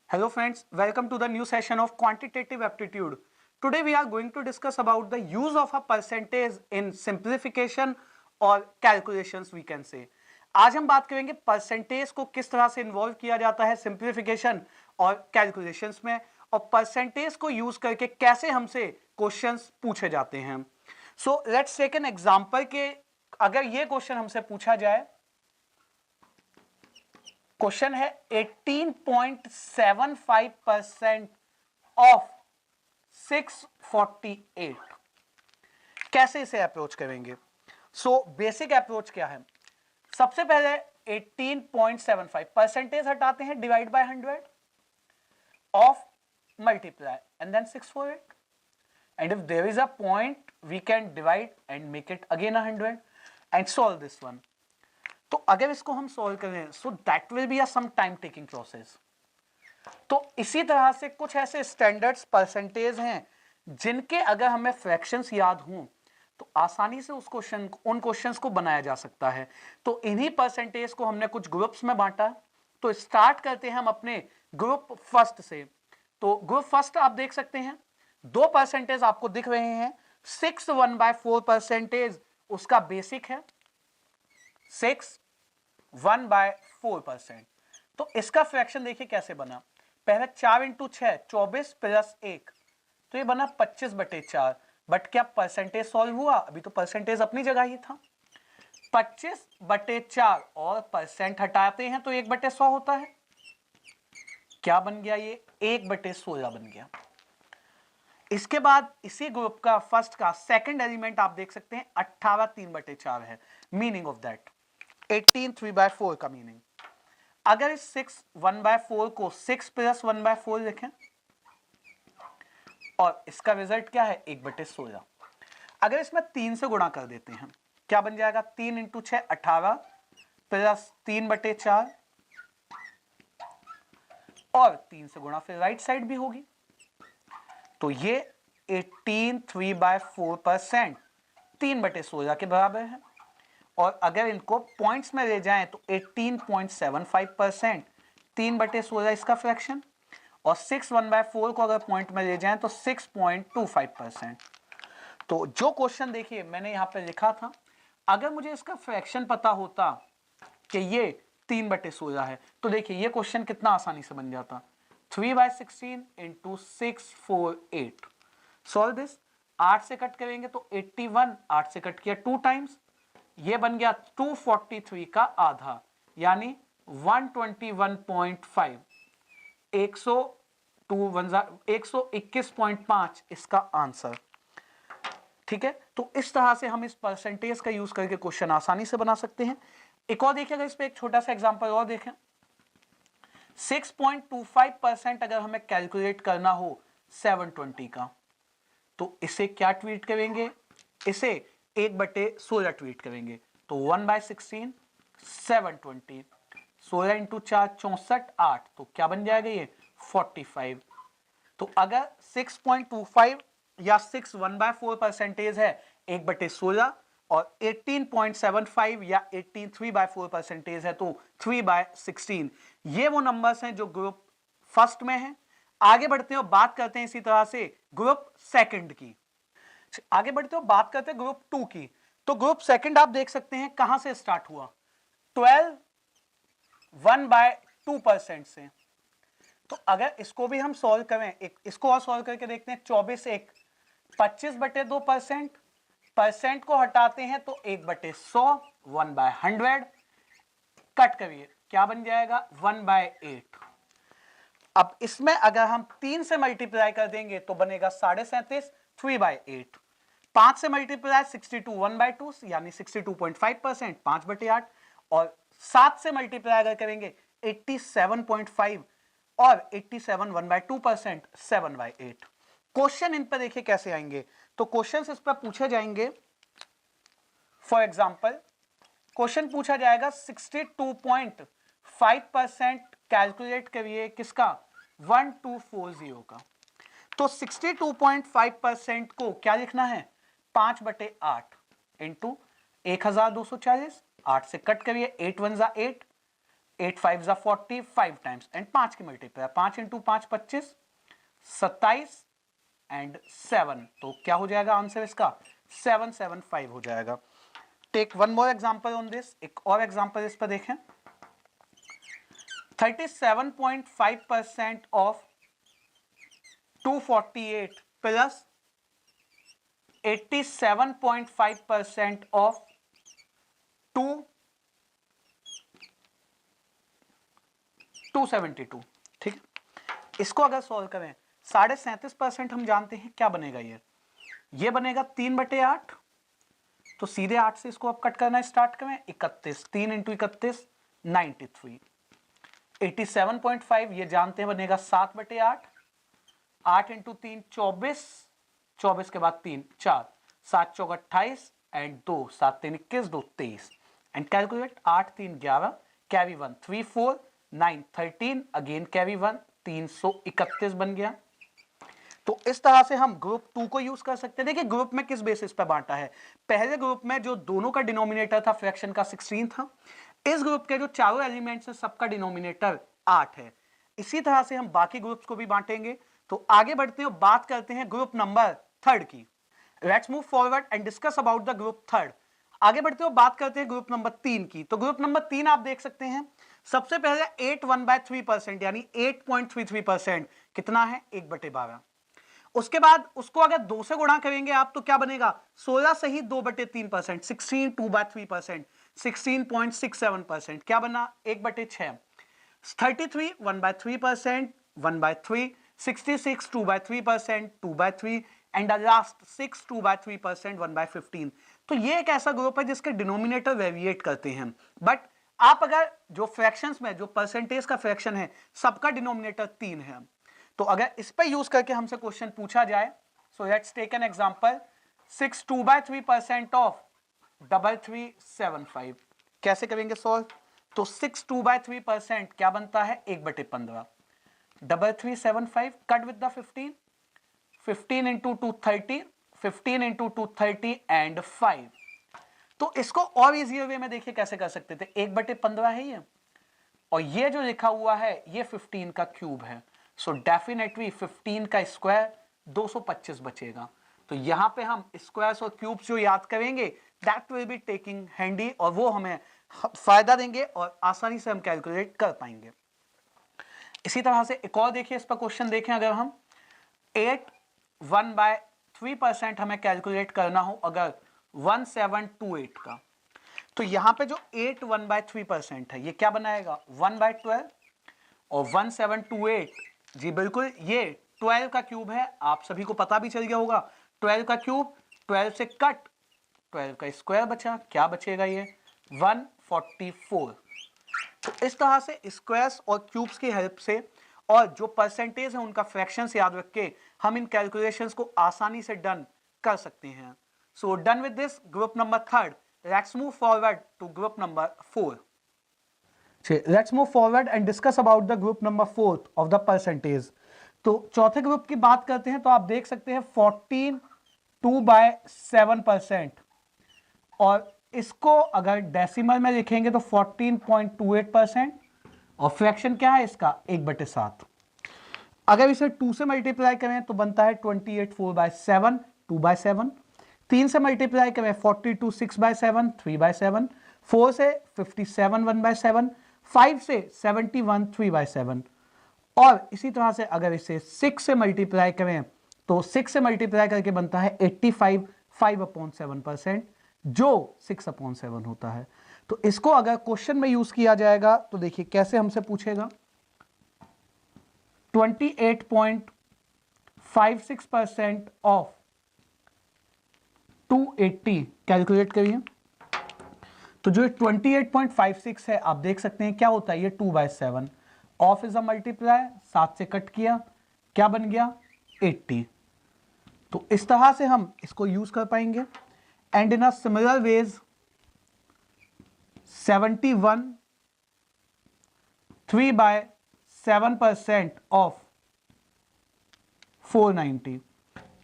Hello friends, welcome to the new session of quantitative aptitude. Today we are going to discuss about the use of a percentage in simplification और calculations we can say. आज हम बात करेंगे percentage को किस तरह से involve किया जाता है सिंप्लीफिकेशन और कैलकुलेशंस में और परसेंटेज को यूज करके कैसे हमसे क्वेश्चंस पूछे जाते हैं. So let's take an example के अगर ये क्वेश्चन हमसे पूछा जाए, क्वेश्चन है 18.75% ऑफ 648, कैसे इसे अप्रोच करेंगे. सो बेसिक अप्रोच क्या है, सबसे पहले 18.75 परसेंटेज हटाते हैं, divide by 100 of multiply and then 648 and if there is a point we can divide and make it again 100 and solve this one. तो अगर इसको हम सॉल्व करें so that will be a some time taking process. तो इसी तरह से कुछ ऐसे स्टैंडर्ड्स परसेंटेज हैं जिनके अगर हमें फ्रैक्शंस याद हों तो आसानी से उन क्वेश्चंस को बनाया जा सकता है. तो इन्हीं परसेंटेज को हमने कुछ ग्रुप्स में बांटा. तो स्टार्ट करते हैं हम अपने ग्रुप फर्स्ट से. तो ग्रुप फर्स्ट आप देख सकते हैं, दो परसेंटेज आपको दिख रहे हैं. 6 1/4 परसेंटेज उसका बेसिक है, 6 1/4%. तो इसका फ्रैक्शन देखिए कैसे बना. पहले 4 इंटू 6 24 प्लस 1, तो ये बना 25/4. बट क्या परसेंटेज सॉल्व हुआ? अभी तो परसेंटेज अपनी जगह ही था. 25/4 और परसेंट हटाते हैं तो 1/100 होता है. क्या बन गया? ये 1/16 बन गया. इसके बाद इसी ग्रुप का फर्स्ट का सेकंड एलिमेंट आप देख सकते हैं 18 3/4 है. मीनिंग ऑफ दैट 18 3/4 का मीनिंग. अगर इस 6 1/4 को 6 प्लस 1/4 लिखें और इसका रिजल्ट क्या है 1/16. अगर इसमें 3 से गुणा कर देते हैं क्या बन जाएगा? 3 इंटू 6 18 प्लस 3/4 और 3 से गुणा फिर राइट साइड भी होगी. तो ये 18 3/4% 3/16 के बराबर है. और अगर इनको पॉइंट्स में ले जाएं तो 18.75% 3/16 इसका फ्रैक्शन, और 6 1/4 को अगर पॉइंट में ले जाएं तो 6.25%. तो जो क्वेश्चन देखिए मैंने यहां पे लिखा था, अगर मुझे इसका फ्रैक्शन पता होता कि ये 3/16 है तो देखिए ये क्वेश्चन कितना आसानी से बन जाता. 3/16 इंटू 648. Solve this. 8 से कट करेंगे तो 81, 8 से कट किया 2 टाइम्स, ये बन गया 243 का आधा यानी 121.5. 121.5 इसका आंसर. ठीक है, तो इस तरह से हम इस परसेंटेज का यूज करके क्वेश्चन आसानी से बना सकते हैं. एक और देखिएगा, इस पे एक छोटा सा एग्जांपल और देखें. 6.25% अगर हमें कैलकुलेट करना हो 720 का, तो इसे क्या ट्वीट करेंगे? इसे 1/16 ट्वीट करेंगे. तो 1/16 720, 16 इंटू 4 64 8, तो क्या बन जाएगा ये 45. तो अगर 6.25 या 6 1/4 परसेंटेज है 1/16 और 18.75 या 18 3/4 परसेंटेज है तो 3/16. ये वो नंबर्स हैं जो ग्रुप फर्स्ट में है. आगे बढ़ते हैं और बात करते हैं इसी तरह से ग्रुप सेकंड की. आगे बढ़ते हो बात करते हैं ग्रुप 2 की. तो ग्रुप सेकंड आप देख सकते हैं कहां से स्टार्ट हुआ, 12 1/2% से. तो अगर इसको भी हम सॉल्व करें, इसको और सॉल्व करके देखते हैं. 24 1 25/2%, परसेंट को हटाते हैं तो 1/100, 1/100 कट करिए क्या बन जाएगा 1/8. अब इसमें अगर हम 3 से मल्टीप्लाई कर देंगे तो बनेगा 37.5, 3/8. 5 से मल्टीप्लाई 62 1/2 यानी 62.5%, 5/8. और 7 से मल्टीप्लाई अगर करेंगे 87.5 और 87 1/2%, 7/8. क्वेश्चन इन पर देखिए कैसे आएंगे. तो क्वेश्चन इस पर पूछे जाएंगे. फॉर एग्जाम्पल क्वेश्चन पूछा जाएगा 62.5% कैलकुलेट करिए किसका 1240 का. तो 62.5% को क्या लिखना है 5/8 इंटू 1240. 8 से कट करिए 8 1 8, 8 5 जा 40 5 टाइम्स एंड 5 की मल्टीप्लाई, 5 इंटू 5 25, 27 एंड 7, तो क्या हो जाएगा आंसर इसका 775 हो जाएगा। Take one more example on this, एक और एग्जांपल इस पर देखें। 37.5% ऑफ 248 प्लस 87.5% ऑफ 272, ठीक है। इसको अगर सॉल्व करें 37.5% हम जानते हैं क्या बनेगा, ये बनेगा 3/8, तो सीधे 8 से इसको अब कट करना स्टार्ट करें, 31, 3 इंटू 31 93, 87.5 ये जानते हैं बनेगा 7/8, 8 इंटू 3 24, 24 के बाद 3 4, 7 चौक 28 and 2 7 3 21 2 23 and calculate, 8 3 11 carry 1 3 4 9 13 again carry 1 331 बन गया। तो इस तरह से हम ग्रुप 2 को यूज कर सकते हैं। देखिए ग्रुप में किस बेसिस पे बांटा है, पहले ग्रुप में जो दोनों का डिनोमिनेटर था फ्रैक्शन का 16 था, इस ग्रुप के जो चारों एलिमेंट्स हैं सबका डिनोमिनेटर 8 है। इसी तरह से हम बाकी ग्रुप्स को भी बांटेंगे। तो आगे बढ़ते हैं, बात करते हैं ग्रुप नंबर 3 की। Let's move forward and discuss about the group 3। आगे बढ़ते हो, बात करते हैं ग्रुप नंबर 3 की। तो ग्रुप नंबर 3 आप देख सकते हैं, सबसे पहले 8 1/3% यानी 8.33% कितना है 1/12। उसके बाद उसको अगर 2 से गुणा करेंगे आप तो क्या बनेगा 16 से ही 2/3%, 16 2/3%, 16.67% क्या बना 1/6, 33 1/3%, 1/3, 66 2/3%, 2/3 एंड लास्ट 6 2/3%, 1/15। तो ये एक ऐसा ग्रुप है जिसके डिनोमिनेटर वेरिएट करते हैं, बट आप अगर जो फ्रैक्शंस में जो परसेंटेज का फ्रैक्शन है सबका डिनोमिनेटर 3 है, तो अगर इस पर यूज करके हमसे क्वेश्चन पूछा जाए, so let's take an example, 6 2/3% of 3375 कैसे करेंगे सॉल्व, तो 6 2/3% क्या बनता है 1/15, 3375 cut with the 15, 15 into 230, 15 into 230 and 5। तो इसको और इजी वे में देखिए कैसे कर सकते थे, 1/15 है ये, और ये जो लिखा हुआ है ये 15 का क्यूब है, सो डेफिनेटली 15 का स्क्वायर 225 बचेगा। तो यहां पे हम स्क्वायर्स और क्यूब्स जो याद करेंगे that will be taking handy, और वो हमें फायदा देंगे और आसानी से हम कैलकुलेट कर पाएंगे। इसी तरह से एक और देखिए, इस पर क्वेश्चन देखें, अगर हम 8 1/3% हमें कैलकुलेट करना हो अगर 1728 का, तो यहां पे जो 8 1/3% है ये क्या बनाएगा 1/12, और 1728 जी बिल्कुल ये 12 का क्यूब है, आप सभी को पता भी चल गया होगा 12 का क्यूब, 12 से कट 12 का स्क्वायर बचा, क्या बचेगा ये 144। तो इस तरह से स्क्वायर्स और क्यूब्स की हेल्प से और जो परसेंटेज है उनका फ्रैक्शंस याद रख के हम इन कैलकुलेशंस को आसानी से डन कर सकते हैं। So done with this group number 3, let's move forward to group number 4। Let's move forward and discuss about the group number 4 of the percentage. तो चौथे ग्रुप की बात करते हैं, तो आप देख सकते हैं 14 2/7%, और इसको अगर डेसिमल में लिखेंगे तो 14.28%, और फ्रैक्शन क्या है इसका 1/7। अगर इसे 2 से मल्टीप्लाई करें तो बनता है 28 4/7, 2/7, 3 से मल्टीप्लाई करें 42 6/7, 3/7, 4 से 57 1/7, 5 से 71 3/7, और इसी तरह से अगर इसे 6 से मल्टीप्लाई करें तो 6 से मल्टीप्लाई करके बनता है 85 5/7%, जो 6/7 होता है। तो इसको अगर क्वेश्चन में यूज किया जाएगा तो देखिए कैसे हमसे पूछेगा, 28.56% ऑफ 280 कैलकुलेट करिए। तो जो 28.56 है आप देख सकते हैं क्या होता है, ये 2/7 ऑफ इज अ मल्टीप्लाई, 7 से कट किया, क्या बन गया 80। तो इस तरह से हम इसको यूज कर पाएंगे। And in a similar ways 71 3/7% of 490,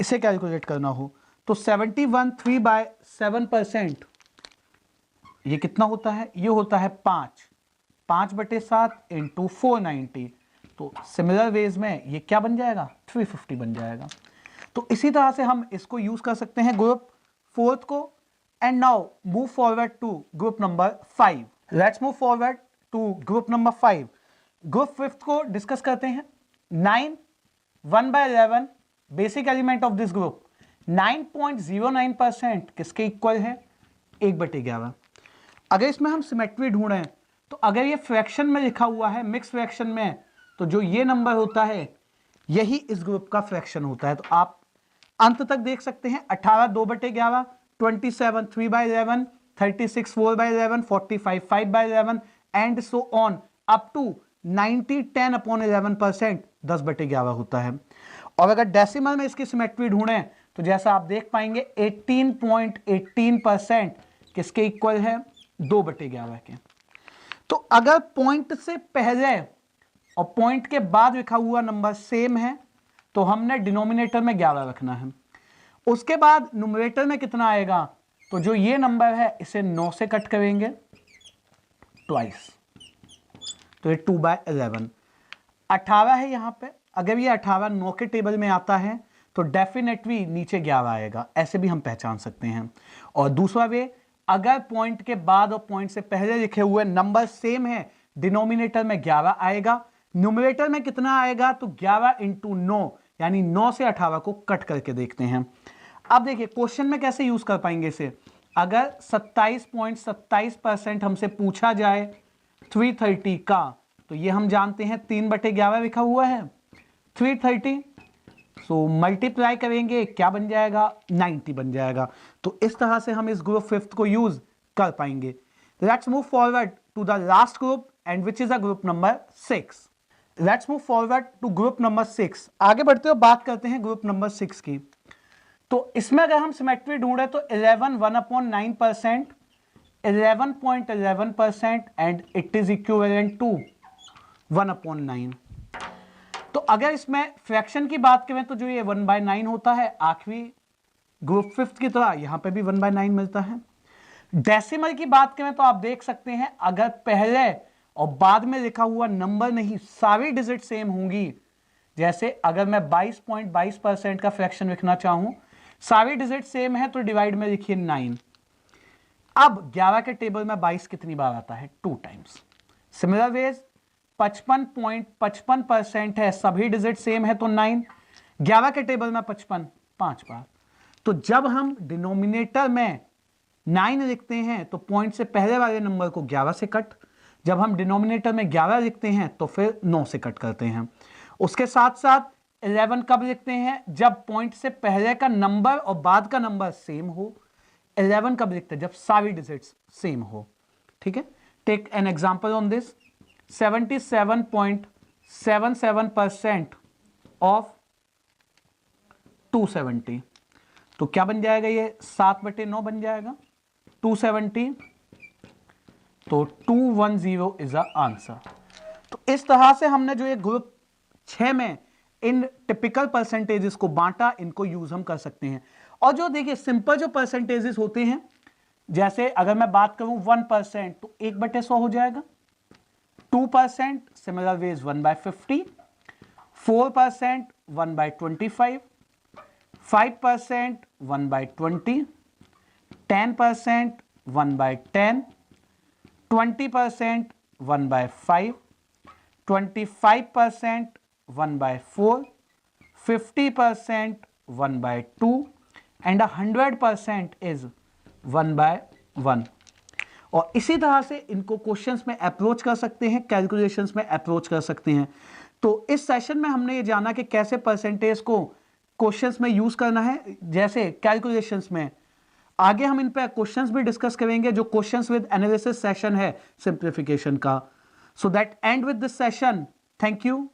इसे कैलकुलेट करना हो तो 71 3/7% ये कितना होता है, ये होता है 5, 5/7 इंटू 490, तो सिमिलर वेज में ये क्या बन जाएगा, 350 बन जाएगा। तो इसी तरह से हम इसको यूज कर सकते हैं ग्रुप 4 को। And now move forward to group number 5। Let's move forward to group number 5। Group 5 को डिस्कस करते हैं। 9 1/11 basic element of this group 9.09% किसके इक्वल है, 1/11। अगर इसमें हम सिमेट्री ढूंढें तो अगर ये फ्रैक्शन में लिखा हुआ है, मिक्स फ्रैक्शन में, तो जो ये नंबर होता है यही इस ग्रुप का फ्रैक्शन होता है। तो आप अंत तक देख सकते हैं। 18 2/11, 27 3/11, 36 4/11, 45 5/11 and so on up to 90 10/11% 10/11 होता है। और अगर डेसिमल में इसकी सिमेट्री ढूंढें तो जैसा आप देख पाएंगे 18.18% किसके इक्वल है, 2/11 के। तो अगर पॉइंट से पहले और पॉइंट के बाद लिखा हुआ नंबर सेम है तो हमने डिनोमिनेटर में 11 रखना है। उसके बाद न्यूमरेटर में कितना आएगा, तो जो ये नंबर है इसे 9 से कट करेंगे ट्वाइस, तो ये 2/11। 18 है यहां पे, अगर ये 18 9 के टेबल में आता है तो डेफिनेटली नीचे 11 आएगा, ऐसे भी हम पहचान सकते हैं। और दूसरा वे, अगर पॉइंट के बाद और पॉइंट से पहले लिखे हुए नंबर सेम है, डिनोमिनेटर में 11 आएगा, न्यूमरेटर में कितना आएगा, तो 11 इंटू 9 यानी 9 से 18 को कट करके देखते हैं। अब देखिए क्वेश्चन में कैसे यूज कर पाएंगे इसे। अगर 27.27% हमसे पूछा जाए 330 का, तो ये हम जानते हैं 3/11 लिखा हुआ है 330, सो मल्टीप्लाई करेंगे क्या बन जाएगा, 90 बन जाएगा। तो इस तरह से हम इस ग्रुप 5 को यूज कर पाएंगे। Let's move forward to the last group and which is a group number 6। Let's move forward to group number 6। आगे बढ़ते हुए बात करते हैं ग्रुप नंबर 6 की। तो इसमें अगर हम सिमेट्री ढूंढे तो 11 1/9%, 11.11% and it is equivalent to 1/9। तो अगर इसमें फ्रैक्शन की बात करें तो जो ये 1/9 होता है, आखिरी ग्रुप 5 की तरह यहां पे भी 1/9 मिलता है। डेसिमल की बात करें तो आप देख सकते हैं अगर पहले और बाद में लिखा हुआ नंबर नहीं, सारी डिजिट सेम होंगी। जैसे अगर मैं 22.22% का फ्रैक्शन लिखना चाहूं, सारी डिजिट सेम है तो डिवाइड में लिखिए 9। अब 11 के टेबल में 22 कितनी बार आता है, 2 टाइम्स। सिमिलर वेज 55.55% है, सभी डिजिट सेम है तो 9, 11 के टेबल में 55 5 बार। तो जब हम डिनोमिनेटर में 9 लिखते हैं तो पॉइंट से पहले वाले नंबर को 11 से कट, जब हम डिनोमिनेटर में 11 लिखते हैं तो फिर 9 से कट करते हैं। उसके साथ साथ 11 कब लिखते हैं, जब पॉइंट से पहले का नंबर और बाद का नंबर सेम हो। 11 कब लिखते हैं, जब सारी डिजिट्स सेम हो। ठीक है, take an example on this. 77.77% of 270, तो क्या बन जाएगा, ये 7/9 बन जाएगा। 270, तो 210 इज द आंसर। तो इस तरह से हमने जो ये ग्रुप 6 में इन टिपिकल परसेंटेजेस को बांटा, इनको यूज हम कर सकते हैं। और जो देखिए सिंपल जो परसेंटेजेस होते हैं, जैसे अगर मैं बात करूं 1% तो 1/100 हो जाएगा। 2% सिमिलर वेज 1/50, 4% 1/25, 5% 1/20, 10% 1/10, 20% 1/5, 25% 1/4, 50% 1/2 and 100% is 1/1। और इसी तरह से इनको क्वेश्चंस में अप्रोच कर सकते हैं, कैलकुलेशंस में अप्रोच कर सकते हैं। तो इस सेशन में हमने ये जाना कि कैसे परसेंटेज को क्वेश्चंस में यूज करना है, जैसे कैलकुलेशंस में। आगे हम इन पे क्वेश्चंस भी डिस्कस करेंगे, जो क्वेश्चंस विद एनालिसिस सेशन है सिंप्लीफिकेशन का। So that and with this session, thank you.